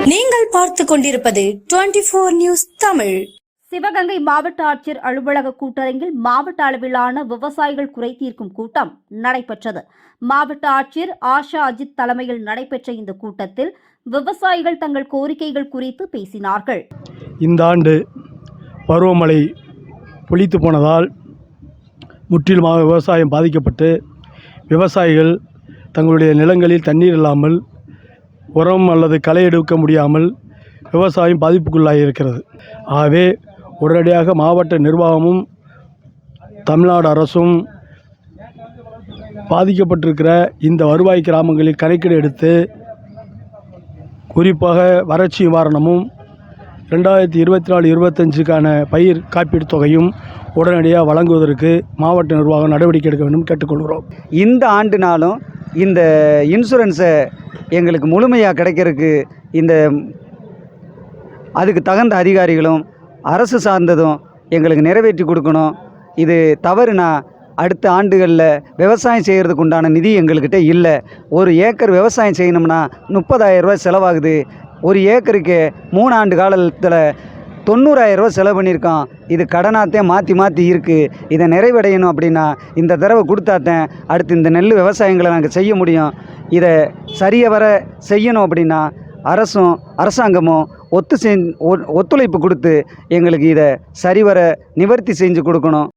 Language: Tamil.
நீங்கள் பார்த்து கொண்டிருப்பது 24 நியூஸ் தமிழ். சிவகங்கை மாவட்ட ஆட்சியர் அலுவலக கூட்டரங்கில் மாவட்ட அளவிலான விவசாயிகள் குறை தீர்க்கும் கூட்டம் நடைபெற்றது. மாவட்ட ஆட்சியர் ஆஷா அஜித் தலைமையில் நடைபெற்ற இந்த கூட்டத்தில் விவசாயிகள் தங்கள் கோரிக்கைகள் குறித்து பேசினார்கள். இந்த ஆண்டு பருவமழை பொழித்து போனதால் முற்றிலுமாக விவசாயம் பாதிக்கப்பட்டு விவசாயிகள் தங்களுடைய நிலங்களில் தண்ணீர் இல்லாமல் உரம் அல்லது களை எடுக்க முடியாமல் விவசாயம் பாதிப்புக்குள்ளாகி இருக்கிறது. ஆகவே உடனடியாக மாவட்ட நிர்வாகமும் தமிழ்நாடு அரசும் பாதிக்கப்பட்டிருக்கிற இந்த வருவாய் கிராமங்களில் கணக்கீடு எடுத்து குறிப்பாக வறட்சி நிவாரணமும் 2024-25க்கான பயிர் காப்பீடு தொகையும் உடனடியாக வழங்குவதற்கு மாவட்ட நிர்வாகம் நடவடிக்கை எடுக்க வேண்டும் கேட்டுக்கொள்கிறோம். இந்த ஆண்டுனாலும் இந்த இன்சூரன்ஸை எங்களுக்கு முழுமையாக கிடைக்கிறதுக்கு அதுக்கு தகுந்த அதிகாரிகளும் அரசு சார்ந்ததும் எங்களுக்கு நிறைவேற்றி கொடுக்கணும். இது தவறுனா அடுத்த ஆண்டுகளில் விவசாயம் செய்கிறதுக்கு உண்டான நிதி எங்கள்கிட்ட இல்லை. ஒரு ஏக்கர் விவசாயம் செய்யணும்னா 30,000 ரூபாய் செலவாகுது. ஒரு ஏக்கருக்கு 3 ஆண்டு காலத்தில் 90,000 ரூபா செலவு பண்ணியிருக்கோம். இது கடனாகத்தே மாற்றி இருக்குது. இதை நிறைவடையணும் அப்படின்னா இந்த தடவை கொடுத்தாத்தேன் அடுத்து இந்த நெல் விவசாயங்களை நாங்கள் செய்ய முடியும். இதை சரியவர செய்யணும் அப்படின்னா அரசாங்கமும் ஒத்துழைப்பு கொடுத்து எங்களுக்கு இதை சரிவர நிவர்த்தி செஞ்சு கொடுக்கணும்.